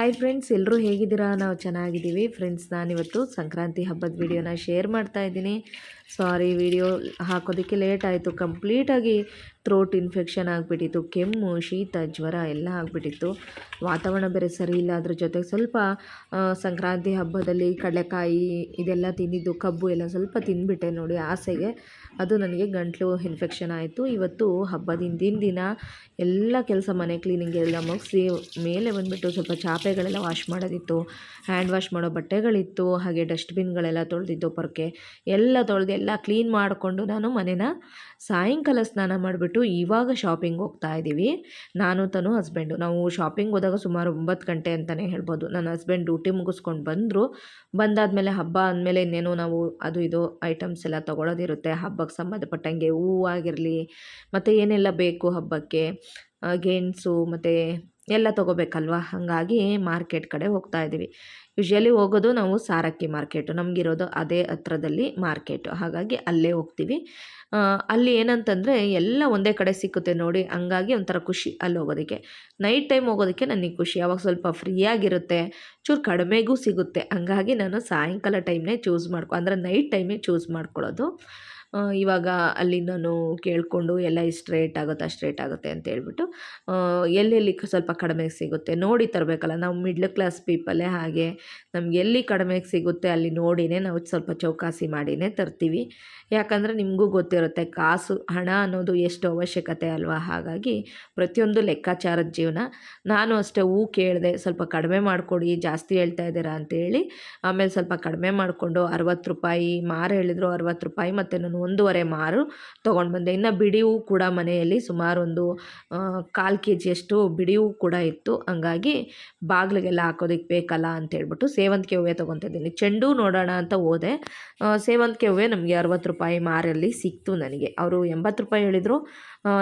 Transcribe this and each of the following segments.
Hi friends, ಎಲ್ಲರೂ ಹೇಗಿದ್ದೀರಾ? ನಾವು ಚೆನ್ನಾಗಿದ್ದೀವಿ ಫ್ರೆಂಡ್ಸ್. ನಾನಿವತ್ತು ಸಂಕ್ರಾಂತಿ ಹಬ್ಬದ ವಿಡಿಯೋನ ಶೇರ್ ಮಾಡ್ತಾ ಇದ್ದೀನಿ. ಸಾರಿ, ವಿಡಿಯೋ ಹಾಕೋದಕ್ಕೆ ಲೇಟ್ ಆಯಿತು. ಕಂಪ್ಲೀಟಾಗಿ ಥ್ರೋಟ್ ಇನ್ಫೆಕ್ಷನ್ ಆಗಿಬಿಟ್ಟಿತ್ತು. ಕೆಮ್ಮು, ಶೀತ, ಜ್ವರ ಎಲ್ಲ ಆಗಿಬಿಟ್ಟಿತ್ತು. ವಾತಾವರಣ ಬೇರೆ ಸರಿ ಇಲ್ಲ. ಅದ್ರ ಜೊತೆಗೆ ಸ್ವಲ್ಪ ಸಂಕ್ರಾಂತಿ ಹಬ್ಬದಲ್ಲಿ ಕಡಲೆಕಾಯಿ ಇದೆಲ್ಲ ತಿಂದಿದ್ದು, ಕಬ್ಬು ಎಲ್ಲ ಸ್ವಲ್ಪ ತಿಂದುಬಿಟ್ಟೆ ನೋಡಿ ಆಸೆಗೆ. ಅದು ನನಗೆ ಗಂಟಲು ಇನ್ಫೆಕ್ಷನ್ ಆಯಿತು. ಇವತ್ತು ಹಬ್ಬದ ಹಿಂದಿನ ದಿನ ಎಲ್ಲ ಕೆಲಸ, ಮನೆ ಕ್ಲೀನಿಂಗ್ ಎಲ್ಲ ಮುಗಿಸಿ ಮೇಲೆ ಬಂದುಬಿಟ್ಟು ಸ್ವಲ್ಪ ಚಾಪೆಗಳೆಲ್ಲ ವಾಶ್ ಮಾಡೋದಿತ್ತು, ಹ್ಯಾಂಡ್ ವಾಶ್ ಮಾಡೋ ಬಟ್ಟೆಗಳಿತ್ತು, ಹಾಗೆ ಡಸ್ಟ್ಬಿನ್ಗಳೆಲ್ಲ ತೊಳೆದಿದ್ದು, ಪೊರಕೆ ಎಲ್ಲ ತೊಳೆದು ಎಲ್ಲ ಕ್ಲೀನ್ ಮಾಡಿಕೊಂಡು ನಾನು ಮನೇನ ಸಾಯಂಕಾಲ ಸ್ನಾನ ಮಾಡಿಬಿಟ್ಟು ಇವಾಗ ಶಾಪಿಂಗ್ ಹೋಗ್ತಾ ಇದ್ದೀವಿ. ನಾನು ತನು ಹಸ್ಬೆಂಡು. ನಾವು ಶಾಪಿಂಗ್ ಹೋದಾಗ ಸುಮಾರು 9 ಗಂಟೆ ಅಂತಲೇ ಹೇಳ್ಬೋದು. ನನ್ನ ಹಸ್ಬೆಂಡ್ ಡ್ಯೂಟಿ ಮುಗಿಸ್ಕೊಂಡು ಬಂದರು. ಬಂದಾದಮೇಲೆ ಹಬ್ಬ ಅಂದಮೇಲೆ ಇನ್ನೇನು ನಾವು ಅದು ಇದು ಐಟಮ್ಸ್ ಎಲ್ಲ ತೊಗೊಳೋದಿರುತ್ತೆ. ಹಬ್ಬಕ್ಕೆ ಸಂಬಂಧಪಟ್ಟಂಗೆ ಹೂವು ಆಗಿರಲಿ, ಮತ್ತು ಏನೆಲ್ಲ ಬೇಕು ಹಬ್ಬಕ್ಕೆ, ಗೆಣಸು ಮತ್ತು ಎಲ್ಲ ತೊಗೋಬೇಕಲ್ವ. ಹಾಗಾಗಿ ಮಾರ್ಕೆಟ್ ಕಡೆ ಹೋಗ್ತಾ ಇದ್ದೀವಿ. ಯೂಶ್ವಲಿ ಹೋಗೋದು ನಾವು ಸಾರಕ್ಕಿ ಮಾರ್ಕೆಟು, ನಮಗಿರೋದು ಅದೇ ಹತ್ರದಲ್ಲಿ ಮಾರ್ಕೆಟು, ಹಾಗಾಗಿ ಅಲ್ಲೇ ಹೋಗ್ತೀವಿ. ಅಲ್ಲಿ ಏನಂತಂದರೆ ಎಲ್ಲ ಒಂದೇ ಕಡೆ ಸಿಕ್ಕುತ್ತೆ ನೋಡಿ, ಹಂಗಾಗಿ ಒಂಥರ ಖುಷಿ ಅಲ್ಲಿ ಹೋಗೋದಕ್ಕೆ. ನೈಟ್ ಟೈಮ್ ಹೋಗೋದಕ್ಕೆ ನನಗೆ ಖುಷಿ, ಅವಾಗ ಸ್ವಲ್ಪ ಫ್ರೀಯಾಗಿರುತ್ತೆ, ಚೂರು ಕಡಿಮೆಗೂ ಸಿಗುತ್ತೆ. ಹಂಗಾಗಿ ನಾನು ಸಾಯಂಕಾಲ ಟೈಮ್ನೇ ಅಂದರೆ ನೈಟ್ ಟೈಮೇ ಚೂಸ್ ಮಾಡ್ಕೊಳ್ಳೋದು. ಇವಾಗ ಅಲ್ಲಿ ನಾನು ಕೇಳಿಕೊಂಡು ಎಲ್ಲ ಇಷ್ಟು ರೇಟ್ ಆಗುತ್ತೆ, ಅಷ್ಟು ರೇಟ್ ಆಗುತ್ತೆ ಅಂತ ಹೇಳ್ಬಿಟ್ಟು ಎಲ್ಲೆಲ್ಲಿ ಸ್ವಲ್ಪ ಕಡಿಮೆಗೆ ಸಿಗುತ್ತೆ ನೋಡಿ ತರಬೇಕಲ್ಲ. ನಾವು ಮಿಡ್ಲ್ ಕ್ಲಾಸ್ ಪೀಪಲ್ಲೇ, ಹಾಗೆ ನಮ್ಗೆ ಎಲ್ಲಿ ಕಡಿಮೆಗೆ ಸಿಗುತ್ತೆ ಅಲ್ಲಿ ನೋಡಿನೇ ನಾವು ಸ್ವಲ್ಪ ಚೌಕಾಸಿ ಮಾಡಿನೇ ತರ್ತೀವಿ. ಯಾಕಂದರೆ ನಿಮಗೂ ಗೊತ್ತಿರುತ್ತೆ ಕಾಸು, ಹಣ ಅನ್ನೋದು ಎಷ್ಟು ಅವಶ್ಯಕತೆ ಅಲ್ವಾ. ಹಾಗಾಗಿ ಪ್ರತಿಯೊಂದು ಲೆಕ್ಕಾಚಾರದ ಜೀವನ. ನಾನು ಅಷ್ಟೇ ಹೂ ಕೇಳಿದೆ, ಸ್ವಲ್ಪ ಕಡಿಮೆ ಮಾಡಿಕೊಡಿ, ಜಾಸ್ತಿ ಹೇಳ್ತಾ ಇದ್ದೀರಾ ಅಂತೇಳಿ. ಆಮೇಲೆ ಸ್ವಲ್ಪ ಕಡಿಮೆ ಮಾಡಿಕೊಂಡು 60 ರೂಪಾಯಿ ಮಾರು ಹೇಳಿದ್ರು, 60 ರೂಪಾಯಿ, ಮತ್ತು ನಾನು 1.5 ಮಾರು ತೊಗೊಂಡು ಬಂದೆ. ಇನ್ನು ಬಿಡಿ ಹೂ ಕೂಡ ಮನೆಯಲ್ಲಿ ಸುಮಾರು ಒಂದು 1/4 kg ಬಿಡಿ ಹೂ ಕೂಡ ಇತ್ತು. ಹಂಗಾಗಿ ಬಾಗಿಲಿಗೆಲ್ಲ ಹಾಕೋದಕ್ಕೆ ಬೇಕಲ್ಲ ಅಂತೇಳ್ಬಿಟ್ಟು ಸೇವಂತಿಗೆ ಹೂವೇ ತೊಗೊತಿದ್ದೀನಿ. ಚೆಂಡು ನೋಡೋಣ ಅಂತ ಹೋದೆ. ಸೇವಂತಿಗೆ ಹೂವೇ ನಮಗೆ 60 ರೂಪಾಯಿ ಮಾರಲ್ಲಿ ಸಿಕ್ತು ನನಗೆ. ಅವರು 80 ರೂಪಾಯಿ ಹೇಳಿದರು,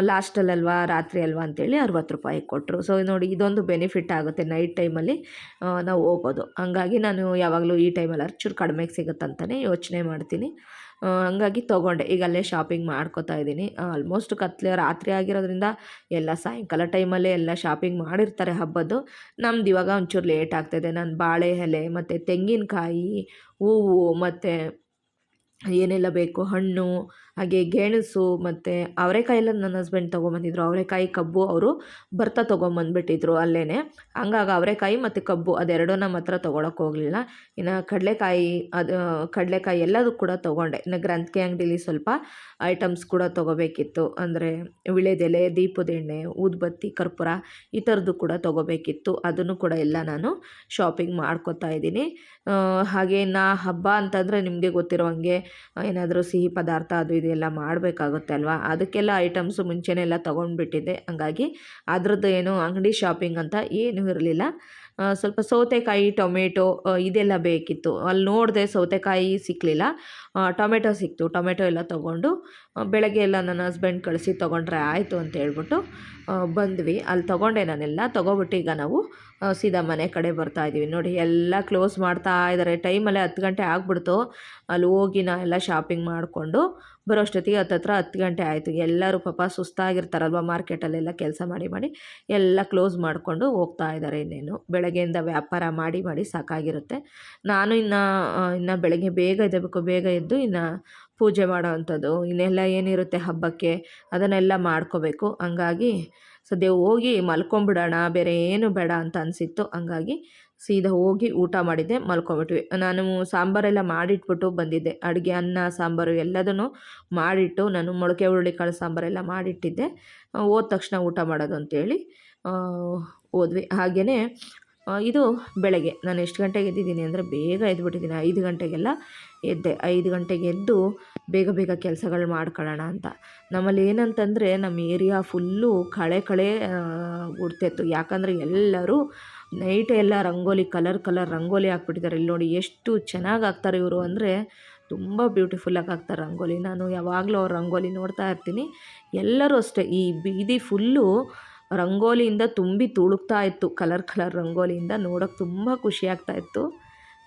ಲಾಸ್ಟಲ್ಲಲ್ವಾ, ರಾತ್ರಿ ಅಲ್ವಾ ಅಂತೇಳಿ 60 ರೂಪಾಯಿ ಕೊಟ್ಟರು. ಸೊ ನೋಡಿ, ಇದೊಂದು ಬೆನಿಫಿಟ್ ಆಗುತ್ತೆ ನೈಟ್ ಟೈಮಲ್ಲಿ ನಾವು ಹೋಗೋದು. ಹಂಗಾಗಿ ನಾನು ಯಾವಾಗಲೂ ಈ ಟೈಮಲ್ಲಿ ಚೂರು ಕಡಿಮೆಗೆ ಸಿಗುತ್ತಂತಲೇ ಯೋಚನೆ ಮಾಡ್ತೀನಿ. ಹಂಗಾಗಿ ತೊಗೊಂಡೆ. ಈಗ ಅಲ್ಲೇ ಶಾಪಿಂಗ್ ಮಾಡ್ಕೋತಾ ಇದ್ದೀನಿ. ಆಲ್ಮೋಸ್ಟ್ ರಾತ್ರಿ ಆಗಿರೋದ್ರಿಂದ ಎಲ್ಲ ಸಾಯಂಕಾಲ ಟೈಮಲ್ಲೇ ಎಲ್ಲ ಶಾಪಿಂಗ್ ಮಾಡಿರ್ತಾರೆ ಹಬ್ಬದ್ದು. ನಮ್ದು ಇವಾಗ ಒಂಚೂರು ಲೇಟ್ ಆಗ್ತಾಯಿದೆ. ನಾನು ಬಾಳೆ ಎಲೆ ಮತ್ತು ತೆಂಗಿನಕಾಯಿ, ಹೂವು, ಮತ್ತು ಏನೆಲ್ಲ ಬೇಕು, ಹಣ್ಣು, ಹಾಗೆ ಗೆಣಸು, ಮತ್ತು ಅವರೆಕಾಯಿ ಎಲ್ಲ ನನ್ನ ಹಸ್ಬೆಂಡ್ ತೊಗೊಂಬಂದಿದ್ರು. ಅವರೆಕಾಯಿ, ಕಬ್ಬು ಅವರು ಬರ್ತಾ ತೊಗೊಂಬಂದ್ಬಿಟ್ಟಿದ್ರು ಅಲ್ಲೇ. ಹಂಗಾಗಿ ಅವರೆಕಾಯಿ ಮತ್ತು ಕಬ್ಬು ಅದೆರಡೂ ನಮ್ಮ ಹತ್ರ ತೊಗೊಳಕ್ಕೆ ಹೋಗಲಿಲ್ಲ. ಇನ್ನು ಕಡಲೆಕಾಯಿ ಎಲ್ಲದೂ ಕೂಡ ತೊಗೊಂಡೆ. ಇನ್ನು ಗ್ರಂಥಿಗೆ ಅಂಗಡಿಲಿ ಸ್ವಲ್ಪ ಐಟಮ್ಸ್ ಕೂಡ ತೊಗೋಬೇಕಿತ್ತು. ಅಂದರೆ ವಿಳೆದೆಲೆ, ದೀಪದ ಎಣ್ಣೆ, ಊದುಬತ್ತಿ, ಕರ್ಪೂರ ಈ ಥರದ್ದು ಕೂಡ ತೊಗೋಬೇಕಿತ್ತು. ಅದನ್ನು ಕೂಡ ಎಲ್ಲ ನಾನು ಶಾಪಿಂಗ್ ಮಾಡ್ಕೋತಾ ಇದ್ದೀನಿ. ಹಾಗೆ ಹಬ್ಬ ಅಂತಂದರೆ ನಿಮಗೆ ಗೊತ್ತಿರೋ ಹಾಗೆ ಏನಾದರೂ ಸಿಹಿ ಪದಾರ್ಥ ಅದು ಇದೆಲ್ಲ ಮಾಡಬೇಕಾಗುತ್ತೆ ಅಲ್ವಾ. ಅದಕ್ಕೆಲ್ಲ ಐಟಮ್ಸು ಮುಂಚೆನೇ ಎಲ್ಲ ತೊಗೊಂಡ್ಬಿಟ್ಟಿದ್ದೆ. ಹಂಗಾಗಿ ಅದ್ರದ್ದು ಏನು ಅಂಗಡಿ ಶಾಪಿಂಗ್ ಅಂತ ಏನೂ ಇರಲಿಲ್ಲ. ಸ್ವಲ್ಪ ಸೌತೆಕಾಯಿ, ಟೊಮೆಟೊ ಇದೆಲ್ಲ ಬೇಕಿತ್ತು. ಅಲ್ಲಿ ನೋಡಿದೆ, ಸೌತೆಕಾಯಿ ಸಿಕ್ಕಲಿಲ್ಲ, ಟೊಮೆಟೊ ಸಿಕ್ತು. ಟೊಮೆಟೊ ಎಲ್ಲ ತೊಗೊಂಡು ಬೆಳಗ್ಗೆ ಎಲ್ಲ ನನ್ನ ಹಸ್ಬೆಂಡ್ ಕಳಿಸಿ ತೊಗೊಂಡ್ರೆ ಆಯಿತು ಅಂತ ಹೇಳ್ಬಿಟ್ಟು ಬಂದ್ವಿ. ಅಲ್ಲಿ ತೊಗೊಂಡೆ ನಾನೆಲ್ಲ. ತೊಗೊಬಿಟ್ಟು ಈಗ ನಾವು ಸೀದಾ ಮನೆ ಕಡೆ ಬರ್ತಾಯಿದ್ದೀವಿ. ನೋಡಿ, ಎಲ್ಲ ಕ್ಲೋಸ್ ಮಾಡ್ತಾ ಇದ್ದಾರೆ. ಟೈಮಲ್ಲೇ 10 ಗಂಟೆ ಆಗಿಬಿಡ್ತು. ಅಲ್ಲಿ ಹೋಗಿ ನಾವೆಲ್ಲ ಶಾಪಿಂಗ್ ಮಾಡಿಕೊಂಡು ಬರೋಷ್ಟೊತ್ತಿಗೆ 10 ಗಂಟೆ ಆಯಿತು. ಎಲ್ಲರೂ ಪಾಪ ಸುಸ್ತಾಗಿರ್ತಾರಲ್ವ, ಮಾರ್ಕೆಟಲ್ಲೆಲ್ಲ ಕೆಲಸ ಮಾಡಿ ಎಲ್ಲ ಕ್ಲೋಸ್ ಮಾಡಿಕೊಂಡು ಹೋಗ್ತಾ ಇದ್ದಾರೆ. ಇನ್ನೇನು ಬೆಳಗ್ಗೆಯಿಂದ ವ್ಯಾಪಾರ ಮಾಡಿ ಸಾಕಾಗಿರುತ್ತೆ. ನಾನು ಇನ್ನು ಬೆಳಗ್ಗೆ ಬೇಗ ಎದ್ದೇಳಬೇಕು. ಬೇಗ ಎದ್ದು ಇನ್ನು ಪೂಜೆ ಮಾಡೋ ಅಂಥದ್ದು ಇನ್ನೆಲ್ಲ ಏನಿರುತ್ತೆ ಹಬ್ಬಕ್ಕೆ ಅದನ್ನೆಲ್ಲ ಮಾಡ್ಕೋಬೇಕು. ಹಂಗಾಗಿ ಸದ್ಯ ಹೋಗಿ ಮಲ್ಕೊಂಬಿಡೋಣ, ಬೇರೆ ಏನು ಬೇಡ ಅಂತ ಅನಿಸಿತ್ತು. ಹಂಗಾಗಿ ಸೀದಾ ಹೋಗಿ ಊಟ ಮಾಡಿದ್ದೆ, ಮಲ್ಕೊಂಬಿಟ್ವಿ. ನಾನು ಸಾಂಬಾರೆಲ್ಲ ಮಾಡಿಟ್ಬಿಟ್ಟು ಬಂದಿದ್ದೆ. ಅಡುಗೆ, ಅನ್ನ, ಸಾಂಬಾರು ಎಲ್ಲದನ್ನು ಮಾಡಿಟ್ಟು ನಾನು ಮೊಳಕೆ ಹುರುಳಿಕಾಳು ಸಾಂಬಾರೆಲ್ಲ ಮಾಡಿಟ್ಟಿದ್ದೆ. ಹೋದ ತಕ್ಷಣ ಊಟ ಮಾಡೋದು ಅಂತೇಳಿ ಹೋದ್ವಿ. ಹಾಗೆಯೇ ಇದು ಬೆಳಗ್ಗೆ ನಾನು ಎಷ್ಟು ಗಂಟೆಗೆ ಎದ್ದಿದ್ದೀನಿ ಅಂದರೆ ಬೇಗ ಎದ್ಬಿಟ್ಟಿದ್ದೀನಿ. 5 ಗಂಟೆಗೆಲ್ಲ ಎದ್ದೆ. 5 ಗಂಟೆಗೆ ಎದ್ದು ಬೇಗ ಕೆಲಸಗಳು ಮಾಡ್ಕೊಳ್ಳೋಣ ಅಂತ. ನಮ್ಮಲ್ಲಿ ಏನಂತಂದರೆ ನಮ್ಮ ಏರಿಯಾ ಫುಲ್ಲು ಕಳೆ ಗುಡ್ತಿತ್ತು. ಯಾಕಂದರೆ ಎಲ್ಲರೂ ನೈಟ್ ಎಲ್ಲ ರಂಗೋಲಿ, ಕಲರ್ ರಂಗೋಲಿ ಹಾಕ್ಬಿಟ್ಟಿದ್ದಾರೆ. ಇಲ್ಲಿ ನೋಡಿ ಎಷ್ಟು ಚೆನ್ನಾಗಿ ಹಾಕ್ತಾರೆ ಇವರು ಅಂದರೆ ತುಂಬ ಬ್ಯೂಟಿಫುಲ್ಲಾಗಿ ಹಾಕ್ತಾರೆ ರಂಗೋಲಿ. ನಾನು ಯಾವಾಗಲೂ ಅವ್ರ ರಂಗೋಲಿ ನೋಡ್ತಾ ಇರ್ತೀನಿ. ಎಲ್ಲರೂ ಅಷ್ಟೇ, ಈ ಬೀದಿ ಫುಲ್ಲು ರಂಗೋಲಿಯಿಂದ ತುಂಬಿ ತುಳುಕ್ತಾ ಇತ್ತು. ಕಲರ್ ರಂಗೋಲಿಯಿಂದ ನೋಡೋಕ್ಕೆ ತುಂಬ ಖುಷಿ ಆಗ್ತಾಯಿತ್ತು.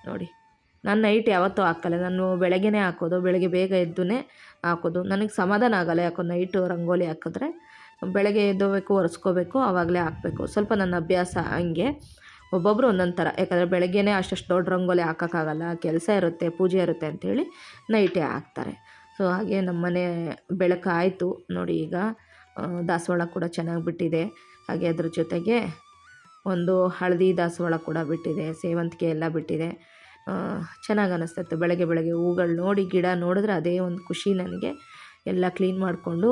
ನೋಡಿ, ನಾನು ನೈಟ್ ಯಾವತ್ತೂ ಹಾಕಲ್ಲ, ನಾನು ಬೆಳಗ್ಗೆನೇ ಹಾಕೋದು. ಬೆಳಗ್ಗೆ ಬೇಗ ಎದ್ದುನೇ ಹಾಕೋದು. ನನಗೆ ಸಮಾಧಾನ ಆಗೋಲ್ಲ ಯಾಕೋ ನೈಟು ರಂಗೋಲಿ ಹಾಕಿದ್ರೆ. ಬೆಳಗ್ಗೆ ಎದ್ದೋಬೇಕು, ಒರೆಸ್ಕೋಬೇಕು, ಆವಾಗಲೇ ಹಾಕಬೇಕು. ಸ್ವಲ್ಪ ನನ್ನ ಅಭ್ಯಾಸ ಹಂಗೆ. ಒಬ್ಬೊಬ್ಬರು ಒಂದೊಂದು ಥರ, ಯಾಕಂದರೆ ಬೆಳಗ್ಗೆನೇ ಅಷ್ಟು ದೊಡ್ಡ ರಂಗೋಲಿ ಹಾಕೋಕ್ಕಾಗಲ್ಲ, ಕೆಲಸ ಇರುತ್ತೆ, ಪೂಜೆ ಇರುತ್ತೆ ಅಂಥೇಳಿ ನೈಟೇ ಹಾಕ್ತಾರೆ. ಸೊ ಹಾಗೆ ನಮ್ಮನೆ ಬೆಳಕಾಯಿತು ನೋಡಿ. ಈಗ ದಾಸವಾಳ ಕೂಡ ಚೆನ್ನಾಗಿ ಬಿಟ್ಟಿದೆ. ಹಾಗೆ ಅದ್ರ ಜೊತೆಗೆ ಒಂದು ಹಳದಿ ದಾಸವಾಳ ಕೂಡ ಬಿಟ್ಟಿದೆ, ಸೇವಂತಿಗೆ ಎಲ್ಲ ಬಿಟ್ಟಿದೆ. ಚೆನ್ನಾಗಿ ಅನ್ನಿಸ್ತಾಯಿತ್ತು ಬೆಳಗ್ಗೆ ಬೆಳಗ್ಗೆ ಹೂಗಳು ನೋಡಿ, ಗಿಡ ನೋಡಿದ್ರೆ ಅದೇ ಒಂದು ಖುಷಿ ನನಗೆ. ಎಲ್ಲ ಕ್ಲೀನ್ ಮಾಡಿಕೊಂಡು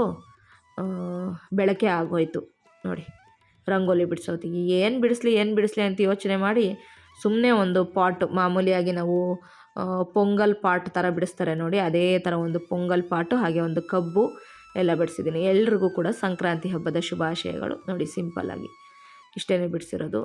ಬೆಳಕೆ ಆಗೋಯ್ತು ನೋಡಿ. ರಂಗೋಲಿ ಬಿಡಿಸೋತಿಗೆ ಏನು ಬಿಡಿಸ್ಲಿ ಅಂತ ಯೋಚನೆ ಮಾಡಿ ಸುಮ್ಮನೆ ಒಂದು ಪಾಟ್, ಮಾಮೂಲಿಯಾಗಿ ನಾವು ಪೊಂಗಲ್ ಪಾಟ್ ಥರ ಬಿಡಿಸ್ತಾರೆ ನೋಡಿ, ಅದೇ ಥರ ಒಂದು ಪೊಂಗಲ್ ಪಾಟು, ಹಾಗೆ ಒಂದು ಕಬ್ಬು ಎಲ್ಲ ಬಿಡಿಸಿದ್ದೀನಿ. ಎಲ್ರಿಗೂ ಕೂಡ ಸಂಕ್ರಾಂತಿ ಹಬ್ಬದ ಶುಭಾಶಯಗಳು. ನೋಡಿ ಸಿಂಪಲ್ಲಾಗಿ ಇಷ್ಟೇ ಬಿಡಿಸಿರೋದು.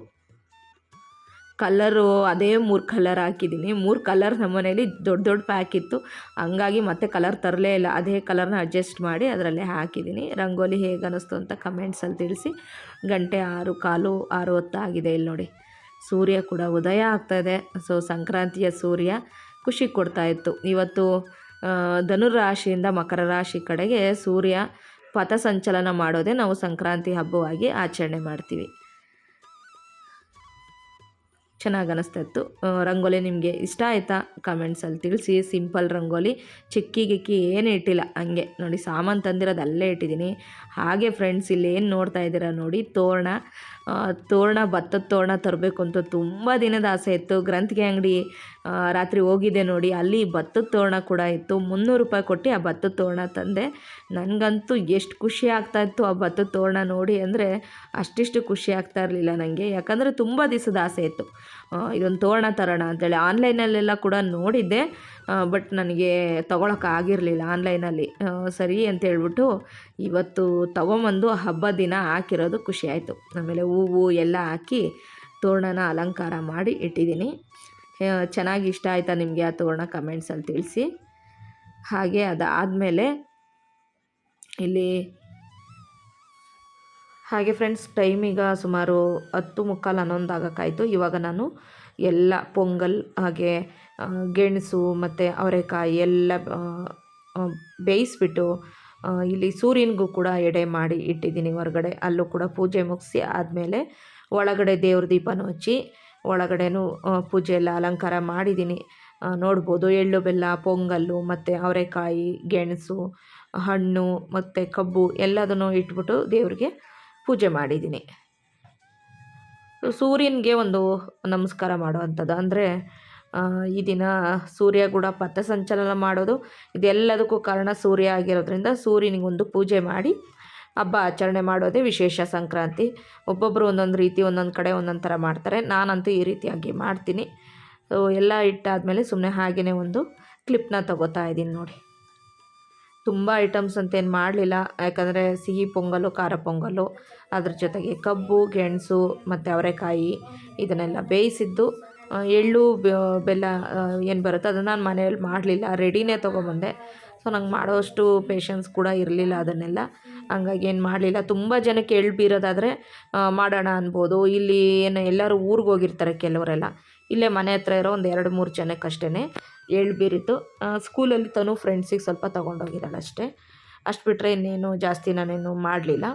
ಕಲ್ಲರು ಅದೇ 3 ಕಲರ್ ಹಾಕಿದ್ದೀನಿ. 3 ಕಲರ್ ನಮ್ಮ ಮನೇಲಿ ದೊಡ್ಡ ಪ್ಯಾಕ್ ಇತ್ತು, ಹಂಗಾಗಿ ಮತ್ತೆ ಕಲರ್ ತರಲೇ ಇಲ್ಲ. ಅದೇ ಕಲರ್ನ ಅಡ್ಜಸ್ಟ್ ಮಾಡಿ ಅದರಲ್ಲೇ ಹಾಕಿದ್ದೀನಿ. ರಂಗೋಲಿ ಹೇಗೆ ಅನ್ನಿಸ್ತು ಅಂತ ಕಮೆಂಟ್ಸಲ್ಲಿ ತಿಳಿಸಿ. ಗಂಟೆ 6:15 6:10 ಆಗಿದೆ. ಇಲ್ಲಿ ನೋಡಿ ಸೂರ್ಯ ಕೂಡ ಉದಯ ಆಗ್ತಾಯಿದೆ. ಸೊ ಸಂಕ್ರಾಂತಿಯ ಸೂರ್ಯ ಖುಷಿ ಕೊಡ್ತಾಯಿತ್ತು. ಇವತ್ತು ಧನುರಾಶಿಯಿಂದ ಮಕರ ರಾಶಿ ಕಡೆಗೆ ಸೂರ್ಯ ಪಥಸಂಚಲನ ಮಾಡೋದೇ ನಾವು ಸಂಕ್ರಾಂತಿ ಹಬ್ಬವಾಗಿ ಆಚರಣೆ ಮಾಡ್ತೀವಿ. ಚೆನ್ನಾಗಿ ಅನ್ನಿಸ್ತಾಯಿತ್ತು. ರಂಗೋಲಿ ನಿಮಗೆ ಇಷ್ಟ ಆಯಿತಾ ಕಮೆಂಟ್ಸಲ್ಲಿ ತಿಳಿಸಿ. ಸಿಂಪಲ್ ರಂಗೋಲಿ, ಚಿಕ್ಕಿ ಏನು ಇಟ್ಟಿಲ್ಲ, ಹಂಗೆ ನೋಡಿ ಸಾಮಾನು ತಂದಿರೋದು ಅಲ್ಲೇ ಇಟ್ಟಿದ್ದೀನಿ. ಹಾಗೆ ಫ್ರೆಂಡ್ಸ್ ಇಲ್ಲಿ ಏನು ನೋಡ್ತಾ ಇದ್ದೀರಾ ನೋಡಿ, ತೋರಣ ಭತ್ತದ ತೋರಣ ತರಬೇಕು ಅಂತ ತುಂಬ ದಿನದ ಆಸೆ ಇತ್ತು. ಗ್ರಂಥಿಗೆ ಅಂಗಡಿ ರಾತ್ರಿ ಹೋಗಿದ್ದೆ ನೋಡಿ, ಅಲ್ಲಿ ಭತ್ತದ ತೋರಣ ಕೂಡ ಇತ್ತು. 300 ರೂಪಾಯಿ ಕೊಟ್ಟು ಆ ಭತ್ತದ ತೋರಣ ತಂದೆ. ನನಗಂತೂ ಎಷ್ಟು ಖುಷಿ ಆಗ್ತಾಯಿತ್ತು ಆ ಭತ್ತದ ತೋರಣ ನೋಡಿ, ಅಂದರೆ ಅಷ್ಟಿಷ್ಟು ಖುಷಿ ಆಗ್ತಾ ಇರಲಿಲ್ಲ ನನಗೆ. ಯಾಕಂದರೆ ತುಂಬ ದಿವಸದ ಆಸೆ ಇತ್ತು ಇದೊಂದು ತೋರಣ ತರೋಣ ಅಂತೇಳಿ. ಆನ್ಲೈನಲ್ಲೆಲ್ಲ ಕೂಡ ನೋಡಿದ್ದೆ, ಬಟ್ ನನಗೆ ತೊಗೊಳಕ್ಕಾಗಿರಲಿಲ್ಲ ಆನ್ಲೈನಲ್ಲಿ. ಸರಿ ಅಂತ ಹೇಳ್ಬಿಟ್ಟು ಇವತ್ತು ತೊಗೊಂಬಂದು ಹಬ್ಬದ ದಿನ ಹಾಕಿರೋದು ಖುಷಿ ಆಯಿತು. ಆಮೇಲೆ ಹೂವು ಎಲ್ಲ ಹಾಕಿ ತೋರಣನ ಅಲಂಕಾರ ಮಾಡಿ ಇಟ್ಟಿದ್ದೀನಿ. ಚೆನ್ನಾಗಿ ಇಷ್ಟ ಆಯಿತಾ ನಿಮಗೆ ಆ ತೋರಣ ಕಮೆಂಟ್ಸಲ್ಲಿ ತಿಳಿಸಿ. ಹಾಗೆ ಅದಾದಮೇಲೆ ಇಲ್ಲಿ ಹಾಗೆ ಫ್ರೆಂಡ್ಸ್ ಟೈಮ್ ಈಗ ಸುಮಾರು 10:45 11 ಆಗೋಕ್ಕಾಯಿತು. ಇವಾಗ ನಾನು ಎಲ್ಲ ಪೊಂಗಲ್ ಹಾಗೆ ಗೆಣಸು ಮತ್ತು ಅವರೆಕಾಯಿ ಎಲ್ಲ ಬೇಯಿಸ್ಬಿಟ್ಟು ಇಲ್ಲಿ ಸೂರ್ಯನಿಗೂ ಕೂಡ ಎಡೆ ಮಾಡಿ ಇಟ್ಟಿದ್ದೀನಿ ಹೊರಗಡೆ. ಅಲ್ಲೂ ಕೂಡ ಪೂಜೆ ಮುಗಿಸಿ ಆದಮೇಲೆ ಒಳಗಡೆ ದೇವ್ರ ದೀಪನೂ ಹಚ್ಚಿ ಒಳಗಡೆನೂ ಪೂಜೆ ಎಲ್ಲ ಅಲಂಕಾರ ಮಾಡಿದ್ದೀನಿ. ನೋಡ್ಬೋದು ಎಳ್ಳು ಬೆಲ್ಲ, ಪೊಂಗಲ್ಲು ಮತ್ತು ಅವರೆಕಾಯಿ, ಗೆಣಸು, ಹಣ್ಣು ಮತ್ತು ಕಬ್ಬು ಎಲ್ಲದನ್ನು ಇಟ್ಬಿಟ್ಟು ದೇವ್ರಿಗೆ ಪೂಜೆ ಮಾಡಿದ್ದೀನಿ. ಸೂರ್ಯನಿಗೆ ಒಂದು ನಮಸ್ಕಾರ ಮಾಡುವಂಥದ್ದು, ಅಂದರೆ ಈ ದಿನ ಸೂರ್ಯ ಕೂಡ ಪಥಸಂಚಲನ ಮಾಡೋದು, ಇದೆಲ್ಲದಕ್ಕೂ ಕಾರಣ ಸೂರ್ಯ ಆಗಿರೋದ್ರಿಂದ ಸೂರ್ಯನಿಗೊಂದು ಪೂಜೆ ಮಾಡಿ ಹಬ್ಬ ಆಚರಣೆ ಮಾಡೋದೇ ವಿಶೇಷ ಸಂಕ್ರಾಂತಿ. ಒಬ್ಬೊಬ್ಬರು ಒಂದೊಂದು ರೀತಿ ಒಂದೊಂದು ಕಡೆ ಒಂದೊಂದು ಥರ ಮಾಡ್ತಾರೆ. ನಾನಂತೂ ಈ ರೀತಿಯಾಗಿ ಮಾಡ್ತೀನಿ. ಸೊ ಎಲ್ಲ ಇಟ್ಟಾದಮೇಲೆ ಸುಮ್ಮನೆ ಹಾಗೆಯೇ ಒಂದು ಕ್ಲಿಪ್ನ ತಗೋತಾ ಇದ್ದೀನಿ ನೋಡಿ. ತುಂಬ ಐಟಮ್ಸ್ ಅಂತೇನು ಮಾಡಲಿಲ್ಲ, ಯಾಕಂದರೆ ಸಿಹಿ ಪೊಂಗಲ್ಲು, ಖಾರ ಪೊಂಗಲ್ಲು, ಅದ್ರ ಜೊತೆಗೆ ಕಬ್ಬು, ಗೆಣಸು ಮತ್ತು ಅವರೆಕಾಯಿ ಇದನ್ನೆಲ್ಲ ಬೇಯಿಸಿದ್ದು. ಎಳ್ಳು ಬೆಲ್ಲ ಏನು ಬರುತ್ತೋ ಅದನ್ನು ನಾನು ಮನೆಯಲ್ಲಿ ಮಾಡಲಿಲ್ಲ, ರೆಡಿನೇ ತೊಗೊಂಬಂದೆ. ಸೊ ನಂಗೆ ಮಾಡೋಷ್ಟು ಪೇಷನ್ಸ್ ಕೂಡ ಇರಲಿಲ್ಲ ಅದನ್ನೆಲ್ಲ, ಹಂಗಾಗಿ ಏನು ಮಾಡಲಿಲ್ಲ. ತುಂಬ ಜನಕ್ಕೆ ಎಳ್ಳು ಬೀರೋದಾದರೆ ಮಾಡೋಣ ಅನ್ಬೋದು. ಇಲ್ಲಿ ಏನು ಎಲ್ಲರೂ ಊರಿಗೆ ಹೋಗಿರ್ತಾರೆ ಕೆಲವರೆಲ್ಲ, ಇಲ್ಲೇ ಮನೆ ಹತ್ರ ಇರೋ ಒಂದು 2-3 ಜನಕ್ಕಷ್ಟೇ ಎಳ್ಳು ಬೀರಿತ್ತು. ಸ್ಕೂಲಲ್ಲಿ ತನು ಫ್ರೆಂಡ್ಸಿಗೆ ಸ್ವಲ್ಪ ತೊಗೊಂಡೋಗಿದ್ದಾಳೆ ಅಷ್ಟೇ. ಅಷ್ಟು ಬಿಟ್ಟರೆ ಇನ್ನೇನು ಜಾಸ್ತಿ ನಾನೇನು ಮಾಡಲಿಲ್ಲ.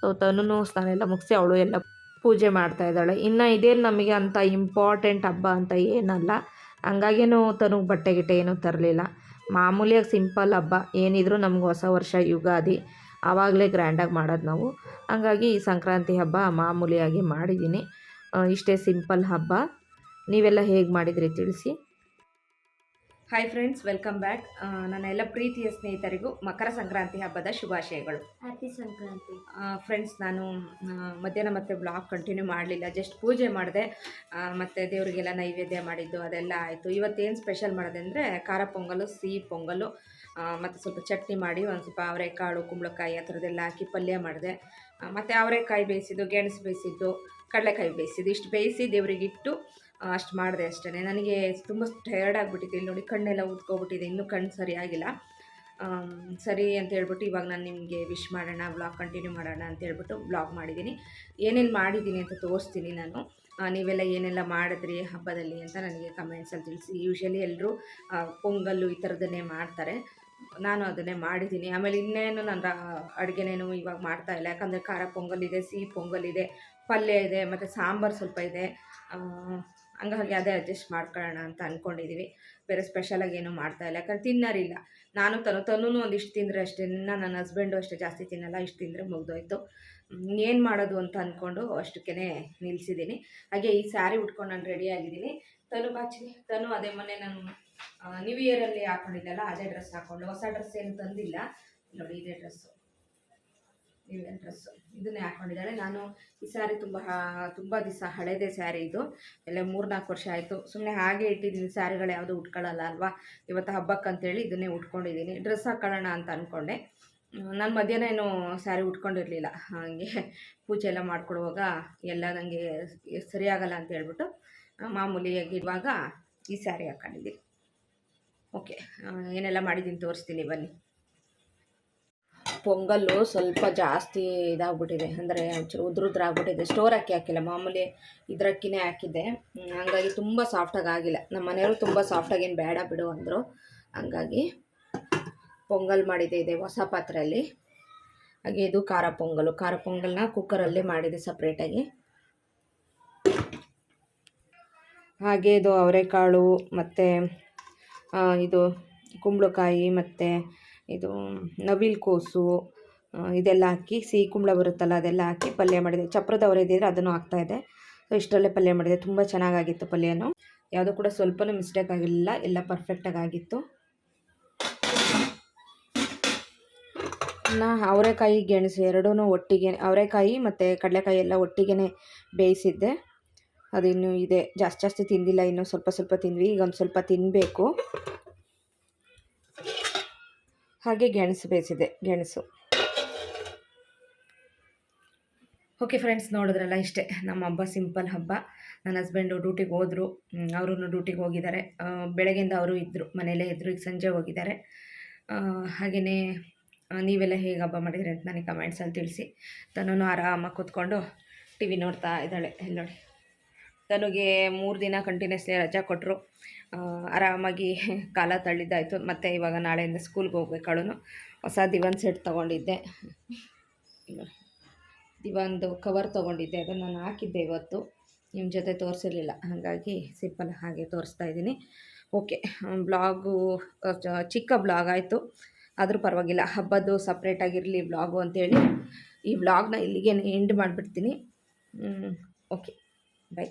ಸೊ ತನೂ ಸ್ನಾನ ಎಲ್ಲ ಮುಗಿಸಿ ಅವಳು ಎಲ್ಲ ಪೂಜೆ ಮಾಡ್ತಾಯಿದ್ದಾಳೆ. ಇನ್ನು ಇದೇನು ನಮಗೆ ಅಂಥ ಇಂಪಾರ್ಟೆಂಟ್ ಹಬ್ಬ ಅಂತ ಏನಲ್ಲ, ಹಂಗಾಗೇನು ತನಗೆ ಬಟ್ಟೆ ಗಿಟ್ಟೆ ಏನೂ ತರಲಿಲ್ಲ. ಮಾಮೂಲಿಯಾಗಿ ಸಿಂಪಲ್ ಹಬ್ಬ ಏನಿದ್ರು ನಮ್ಗೆ ಹೊಸ ವರ್ಷ ಯುಗಾದಿ ಆವಾಗಲೇ ಗ್ರ್ಯಾಂಡಾಗಿ ಮಾಡೋದು ನಾವು. ಹಂಗಾಗಿ ಈ ಸಂಕ್ರಾಂತಿ ಹಬ್ಬ ಮಾಮೂಲಿಯಾಗಿ ಮಾಡಿದ್ದೀನಿ. ಇಷ್ಟೇ ಸಿಂಪಲ್ ಹಬ್ಬ. ನೀವೆಲ್ಲ ಹೇಗೆ ಮಾಡಿದ್ರಿ ತಿಳಿಸಿ. Hi friends, welcome back. ನನ್ನ ಎಲ್ಲ ಪ್ರೀತಿಯ ಸ್ನೇಹಿತರಿಗೂ ಮಕರ ಸಂಕ್ರಾಂತಿ ಹಬ್ಬದ ಶುಭಾಶಯಗಳು. ಹ್ಯಾಪಿ ಸಂಕ್ರಾಂತಿ. ಫ್ರೆಂಡ್ಸ್, ನಾನು ಮಧ್ಯಾಹ್ನ ಮತ್ತೆ ಬ್ಲಾಗ್ ಕಂಟಿನ್ಯೂ ಮಾಡಲಿಲ್ಲ, ಜಸ್ಟ್ ಪೂಜೆ ಮಾಡಿದೆ ಮತ್ತು ದೇವರಿಗೆಲ್ಲ ನೈವೇದ್ಯ ಮಾಡಿದ್ದು ಅದೆಲ್ಲ ಆಯಿತು. ಇವತ್ತೇನು ಸ್ಪೆಷಲ್ ಮಾಡಿದೆ ಅಂದರೆ ಖಾರ ಪೊಂಗಲು, ಸಿಹಿ ಪೊಂಗಲು ಮತ್ತು ಸ್ವಲ್ಪ ಚಟ್ನಿ ಮಾಡಿ ಒಂದು ಸ್ವಲ್ಪ ಅವರೆಕಾಳು, ಕುಂಬಳಕಾಯಿ ಆ ಥರದ್ದೆಲ್ಲ ಹಾಕಿ ಪಲ್ಯ ಮಾಡಿದೆ. ಮತ್ತು ಅವರೆಕಾಯಿ ಬೇಯಿಸಿದ್ದು, ಗೆಣಸು ಬೇಯಿಸಿದ್ದು, ಕಡಲೆಕಾಯಿ ಬೇಯಿಸಿದ್ದು, ಇಷ್ಟು ಬೇಯಿಸಿ ದೇವರಿಗಿಟ್ಟು ಅಷ್ಟು ಮಾಡಿದೆ ಅಷ್ಟೇ. ನನಗೆ ತುಂಬ ಟಯರ್ಡ್ ಆಗಿಬಿಟ್ಟಿದೆ. ಇಲ್ಲಿ ನೋಡಿ ಕಣ್ಣೆಲ್ಲ ಊದ್ಕೊಬಿಟ್ಟಿದೆ, ಇನ್ನೂ ಕಣ್ಣು ಸರಿಯಾಗಿಲ್ಲ. ಸರಿ ಅಂತ ಹೇಳ್ಬಿಟ್ಟು ಇವಾಗ ನಾನು ನಿಮಗೆ ವಿಶ್ ಮಾಡೋಣ, ವ್ಲಾಗ್ ಕಂಟಿನ್ಯೂ ಮಾಡೋಣ ಅಂತ ಹೇಳ್ಬಿಟ್ಟು ವ್ಲಾಗ್ ಮಾಡಿದ್ದೀನಿ. ಏನೇನು ಮಾಡಿದ್ದೀನಿ ಅಂತ ತೋರಿಸ್ತೀನಿ ನಾನು. ನೀವೆಲ್ಲ ಏನೆಲ್ಲ ಮಾಡಿದ್ರಿ ಹಬ್ಬದಲ್ಲಿ ಅಂತ ನನಗೆ ಕಮೆಂಟ್ಸಲ್ಲಿ ತಿಳಿಸಿ. ಯೂಶ್ವಲಿ ಎಲ್ಲರೂ ಪೊಂಗಲ್ಲು ಈ ಥರದನ್ನೇ ಮಾಡ್ತಾರೆ, ನಾನು ಅದನ್ನೇ ಮಾಡಿದ್ದೀನಿ. ಆಮೇಲೆ ಇನ್ನೇನು ನಾನು ಅಡುಗೆನೇನು ಇವಾಗ ಮಾಡ್ತಾಯಿಲ್ಲ, ಯಾಕಂದರೆ ಖಾರ ಪೊಂಗಲ್ ಇದೆ, ಸಿಹಿ ಪೊಂಗಲ್ ಇದೆ, ಪಲ್ಯ ಇದೆ ಮತ್ತು ಸಾಂಬಾರು ಸ್ವಲ್ಪ ಇದೆ. ಹಂಗಾಗಿ ಅದೇ ಅಡ್ಜಸ್ಟ್ ಮಾಡ್ಕೊಳ್ಳೋಣ ಅಂತ ಅಂದ್ಕೊಂಡಿದ್ದೀವಿ. ಬೇರೆ ಸ್ಪೆಷಲಾಗಿ ಏನೂ ಮಾಡ್ತಾಯಿಲ್ಲ, ಯಾಕಂದ್ರೆ ತಿನ್ನೋರಿಲ್ಲ. ನಾನು ತನೂ ಒಂದಿಷ್ಟು ತಿಂದರೆ ಅಷ್ಟೇ, ಇನ್ನು ನನ್ನ ಹಸ್ಬೆಂಡು ಅಷ್ಟೇ ಜಾಸ್ತಿ ತಿನ್ನಲ್ಲ, ಇಷ್ಟು ತಿಂದರೆ ಮುಗಿದೋಯ್ತು. ಏನು ಮಾಡೋದು ಅಂತ ಅಂದ್ಕೊಂಡು ಅಷ್ಟಕ್ಕೇ ನಿಲ್ಲಿಸಿದ್ದೀನಿ. ಹಾಗೆ ಈ ಸ್ಯಾರಿ ಉಟ್ಕೊಂಡು ನಾನು ರೆಡಿಯಾಗಿದ್ದೀನಿ. ತನು ಬಾಚಿ, ತನು ಅದೇ ಮೊನ್ನೆ ನಾನು ನ್ಯೂ ಇಯರಲ್ಲಿ ಹಾಕ್ಕೊಂಡಿದ್ದೆಲ್ಲ ಅದೇ ಡ್ರೆಸ್ ಹಾಕ್ಕೊಂಡು, ಹೊಸ ಡ್ರೆಸ್ ಏನು ತಂದಿಲ್ಲ ನೋಡಿ, ಇದೇ ಡ್ರೆಸ್ಸು, ಇದೇ ಡ್ರೆಸ್ಸು ಇದನ್ನೇ ಹಾಕ್ಕೊಂಡಿದ್ದಾಳೆ. ನಾನು ಈ ಸ್ಯಾರಿ ತುಂಬ ದಿವಸ ಹಳೇದೇ ಸ್ಯಾರಿ ಇದು, ಎಲ್ಲ 3-4 ವರ್ಷ ಆಯಿತು. ಸುಮ್ಮನೆ ಹಾಗೆ ಇಟ್ಟಿದ್ದೀನಿ, ಸ್ಯಾರಿಗಳು ಯಾವುದೂ ಉಟ್ಕೊಳ್ಳಲ್ಲ ಅಲ್ವಾ, ಇವತ್ತು ಹಬ್ಬಕ್ಕಂತೇಳಿ ಇದನ್ನೇ ಉಟ್ಕೊಂಡಿದ್ದೀನಿ. ಡ್ರೆಸ್ ಹಾಕ್ಕೊಳ್ಳೋಣ ಅಂತ ಅಂದ್ಕೊಂಡೆ. ನಾನು ಮಧ್ಯಾಹ್ನ ಏನು ಸ್ಯಾರಿ ಉಟ್ಕೊಂಡಿರಲಿಲ್ಲ, ಹಾಗೆ ಪೂಜೆ ಎಲ್ಲ ಮಾಡ್ಕೊಡುವಾಗ ಎಲ್ಲ ನನಗೆ ಸರಿಯಾಗಲ್ಲ ಅಂತ ಹೇಳ್ಬಿಟ್ಟು ಮಾಮೂಲಿಯಾಗಿ ಇರುವಾಗ ಈ ಸ್ಯಾರಿ ಹಾಕ್ಕೊಂಡಿದ್ದೀನಿ. ಓಕೆ, ಏನೆಲ್ಲ ಮಾಡಿದ್ದೀನಿ ತೋರಿಸ್ತೀನಿ ಬನ್ನಿ. ಪೊಂಗಲ್ಲು ಸ್ವಲ್ಪ ಜಾಸ್ತಿ ಇದಾಗ್ಬಿಟ್ಟಿದೆ, ಅಂದರೆ ಒಂಚೂರು ಉದ್ರಾಗ್ಬಿಟ್ಟಿದೆ. ಸ್ಟೋರ್ ಹಾಕಿಲ್ಲ, ಮಾಮೂಲಿ ಇದ್ರಕ್ಕಿನೇ ಹಾಕಿದ್ದೆ. ಹಂಗಾಗಿ ತುಂಬ ಸಾಫ್ಟಾಗಿ ಆಗಿಲ್ಲ. ನಮ್ಮ ಮನೆಯವರು ತುಂಬ ಸಾಫ್ಟಾಗೇನು ಬೇಡ ಬಿಡು ಅಂದರು. ಹಂಗಾಗಿ ಪೊಂಗಲ್ ಮಾಡಿದೆ, ಇದೆ ಹೊಸ ಪಾತ್ರೆಯಲ್ಲಿ. ಹಾಗೆ ಇದು ಖಾರ ಪೊಂಗಲ್ನ ಕುಕ್ಕರಲ್ಲೇ ಮಾಡಿದೆ ಸಪ್ರೇಟಾಗಿ. ಹಾಗೆ ಇದು ಅವರೆಕಾಳು ಮತ್ತು ಇದು ಕುಂಬಳಕಾಯಿ ಮತ್ತು ಇದು ನವಿಲು ಕೋಸು ಇದೆಲ್ಲ ಹಾಕಿ, ಸಿಹಿ ಕುಂಬಳ ಬರುತ್ತಲ್ಲ ಅದೆಲ್ಲ ಹಾಕಿ ಪಲ್ಯ ಮಾಡಿದೆ. ಚಪ್ರದ ಅವರೆ ಇದ್ದಿದ್ರೆ ಅದನ್ನು ಹಾಕ್ತಾಯಿದ್ದೆ. ಸೊ ಇಷ್ಟರಲ್ಲೇ ಪಲ್ಯ ಮಾಡಿದೆ, ತುಂಬ ಚೆನ್ನಾಗಾಗಿತ್ತು ಪಲ್ಯನೂ. ಯಾವುದೂ ಕೂಡ ಸ್ವಲ್ಪನೂ ಮಿಸ್ಟೇಕ್ ಆಗಿರಲಿಲ್ಲ, ಎಲ್ಲ ಪರ್ಫೆಕ್ಟಾಗಿ ಆಗಿತ್ತು. ಅವರೆಕಾಯಿ ಗೆಣಸು ಎರಡೂ ಒಟ್ಟಿಗೆ, ಅವರೆಕಾಯಿ ಮತ್ತು ಕಡಲೆಕಾಯಿ ಎಲ್ಲ ಒಟ್ಟಿಗೆ ಬೇಯಿಸಿದ್ದೆ. ಅದಿನ್ನೂ ಇದೆ, ಜಾಸ್ತಿ ತಿಂದಿಲ್ಲ, ಇನ್ನೂ ಸ್ವಲ್ಪ ತಿಂದ್ವಿ, ಈಗ ಒಂದು ಸ್ವಲ್ಪ ತಿನ್ನಬೇಕು. ಹಾಗೆ ಗೆಣಸು ಬೇಯಿಸಿದೆ, ಗೆಣಸು. ಓಕೆ ಫ್ರೆಂಡ್ಸ್, ನೋಡಿದ್ರಲ್ಲ, ಇಷ್ಟೇ ನಮ್ಮ ಹಬ್ಬ, ಸಿಂಪಲ್ ಹಬ್ಬ. ನನ್ನ ಹಸ್ಬೆಂಡು ಡ್ಯೂಟಿಗೆ ಹೋದರು, ಅವರು ಡ್ಯೂಟಿಗೆ ಹೋಗಿದ್ದಾರೆ. ಬೆಳಗ್ಗೆಯಿಂದ ಅವರು ಇದ್ದರು, ಮನೆಯಲ್ಲೇ ಇದ್ದರು, ಈಗ ಸಂಜೆ ಹೋಗಿದ್ದಾರೆ. ಹಾಗೆಯೇ ನೀವೆಲ್ಲ ಹೇಗೆ ಹಬ್ಬ ಮಾಡಿದ್ರಿ ಅಂತ ನನಗೆ ಕಮೆಂಟ್ಸಲ್ಲಿ ತಿಳಿಸಿ. ತನೂ ಆರಾಮಾಗಿ ಕೂತ್ಕೊಂಡು ಟಿ ವಿ ನೋಡ್ತಾ ಇದ್ದಾಳೆ. ನೋಡಿ, ತನಗೆ 3 ದಿನ ಕಂಟಿನ್ಯೂಸ್ಲಿ ರಜಾ ಕೊಟ್ಟರು, ಆರಾಮಾಗಿ ಕಾಲ ತಳ್ಳಿದ್ದಾಯಿತು. ಮತ್ತು ಇವಾಗ ನಾಳೆಯಿಂದ ಸ್ಕೂಲ್ಗೆ ಹೋಗ್ಬೇಕಾಳು. ಹೊಸ ದಿವಾನ್ ಸೆಟ್ ತೊಗೊಂಡಿದ್ದೆ, ದಿವಾನ್ದು ಕವರ್ ತೊಗೊಂಡಿದ್ದೆ, ಅದನ್ನು ನಾನು ಹಾಕಿದ್ದೆ ಇವತ್ತು, ನಿಮ್ಮ ಜೊತೆ ತೋರಿಸಿರಲಿಲ್ಲ, ಹಾಗಾಗಿ ಸಿಂಪಲ್ ಹಾಗೆ ತೋರಿಸ್ತಾ ಇದ್ದೀನಿ. ಓಕೆ, ಬ್ಲಾಗು ಚಿಕ್ಕ ಬ್ಲಾಗ್ ಆಯಿತು, ಆದರೂ ಪರವಾಗಿಲ್ಲ, ಹಬ್ಬದ್ದು ಸಪ್ರೇಟಾಗಿರಲಿ ಬ್ಲಾಗು ಅಂತೇಳಿ ಈ ಬ್ಲಾಗ್ನ ಇಲ್ಲಿಗೆ ಎಂಡ್ ಮಾಡಿಬಿಡ್ತೀನಿ. Okay, by.